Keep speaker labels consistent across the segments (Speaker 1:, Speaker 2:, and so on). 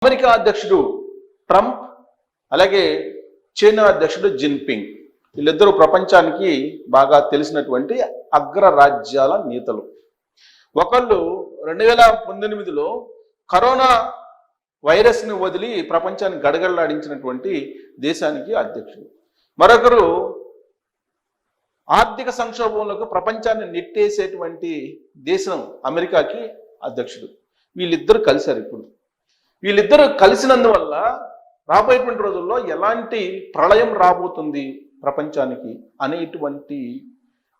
Speaker 1: America అధ్యక్షుడు Trump అలాగే China అధ్యక్షుడు జిన్పింగ్ వీళ్ళిద్దరూ ప్రపంచానికి బాగా తెలిసినటువంటి అగ్రరాజ్యాల నేతలు. ఒకళ్ళు 2019లో కరోనా వైరస్ని వదిలి ప్రపంచాన్ని గడగడలాడించినటువంటి దేశానికి అధ్యక్షుడు. మరొకరు ఆర్థిక సంక్షోభంలోకి ప్రపంచాన్ని నెట్టేసేటువంటి దేశం అమెరికాకి అధ్యక్షుడు. వీళ్ళిద్దరూ కలిశారు. ఇప్పుడు వీళ్ళిద్దరూ కలిసినందువల్ల రాబోయేటువంటి రోజుల్లో ఎలాంటి ప్రళయం రాబోతుంది ప్రపంచానికి అనేటువంటి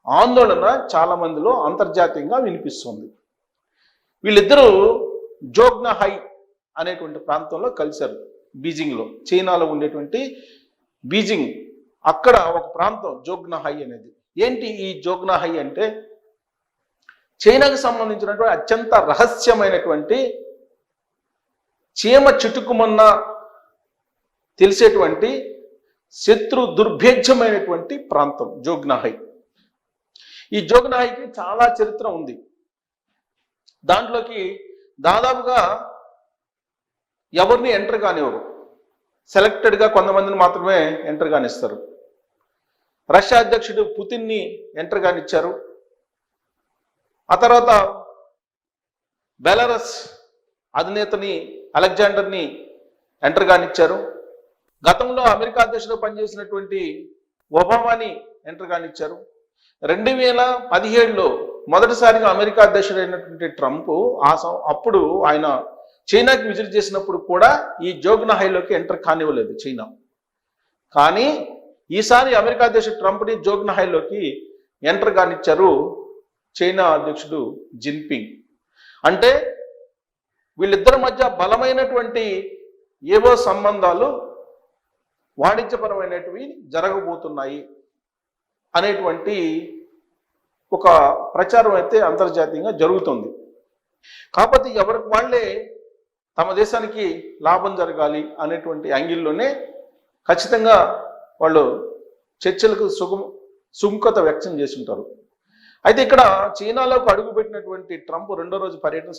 Speaker 1: ఆందోళన చాలా మందిలో అంతర్జాతీయంగా వినిపిస్తుంది. వీళ్ళిద్దరూ జోగ్నాహై అనేటువంటి ప్రాంతంలో కలిశారు. బీజింగ్లో, చైనాలో ఉండేటువంటి బీజింగ్, అక్కడ ఒక ప్రాంతం జోగ్నాహై అనేది. ఏంటి ఈ జోగ్నాహై అంటే చైనాకు సంబంధించినటువంటి అత్యంత రహస్యమైనటువంటి చీమ చిటుకుమన్న తెలిసేటువంటి శత్రు దుర్భేద్యమైనటువంటి ప్రాంతం జోగ్నాహై. ఈ జోగ్నాహైకి చాలా చరిత్ర ఉంది. దాంట్లోకి దాదాపుగా ఎవరిని ఎంటర్ కానివ్వరు. సెలెక్టెడ్గా కొంతమందిని మాత్రమే ఎంటర్ కానిస్తారు. రష్యా అధ్యక్షుడు పుతిన్ని ఎంటర్ కానిచ్చారు. ఆ తర్వాత బెలారస్ అధినేతని అలెగ్జాండర్ని ఎంటర్ కానిచ్చారు. గతంలో అమెరికా అధ్యక్షుడు పనిచేసినటువంటి ఒబామాని ఎంటర్ కానిచ్చారు. 2017లో మొదటిసారిగా అమెరికా అధ్యక్షుడైనటువంటి ట్రంప్ అప్పుడు ఆయన చైనాకి విజిట్ చేసినప్పుడు కూడా ఈ జోగ్నాహైలోకి ఎంటర్ కానివ్వలేదు చైనా. కానీ ఈసారి అమెరికా అధ్యక్షుడు ట్రంప్ని జోగ్నాహైలోకి ఎంటర్ కానిచ్చారు చైనా అధ్యక్షుడు జిన్పింగ్. అంటే వీళ్ళిద్దరి మధ్య బలమైనటువంటి ఏవో సంబంధాలు వాణిజ్యపరమైనవి జరగబోతున్నాయి అనేటువంటి ఒక ప్రచారం అయితే అంతర్జాతీయంగా జరుగుతుంది. కాకపోతే ఎవరికి వాళ్ళే తమ దేశానికి లాభం జరగాలి అనేటువంటి యాంగిల్లోనే ఖచ్చితంగా వాళ్ళు చర్చలకు సుముఖత వ్యక్తం చేసి ఉంటారు. అయితే ఇక్కడ చైనాలోకి అడుగుపెట్టినటువంటి ట్రంప్ 2వ రోజు పర్యటన